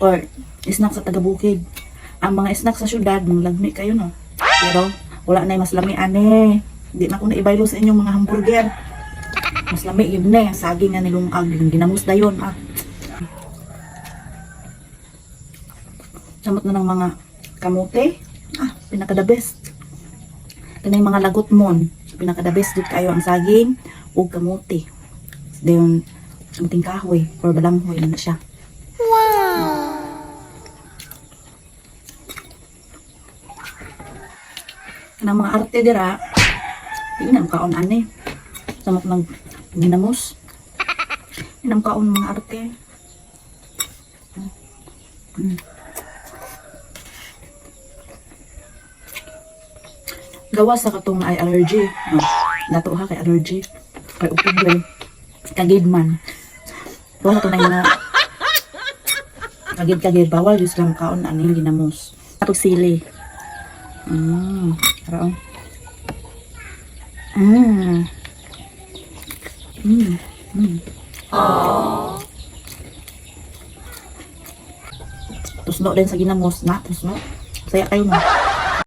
or snack sa taga-bukid. Ang mga snack sa syudad, manglagmi kayo no. Pero wala na mas lami ane. Di na ko na ibaylo sa inyong mga hamburger. Mas lami yun na, saging nga nilungag, ginamos na yun. Samot na ng mga kamote. Pinaka the best. Ito na yung mga lagot mon. Pinaka the best dito kayo ang saging o kamote. Then, ang kahoy or balanghoy na siya. Kanang mga arte dira, tingnan kaon ane. Samot ng ginamos. Tingnan kaon mga arte. Gawa sa katong ay allergy. Dato ha kay allergy. Kay upod kagid man. Gawa sa tunay na kagid bawal jud lang kaon aning ginamos. Ato sili. Tara. Tusno din sa ginamos na, tusno. Saya kayo mo.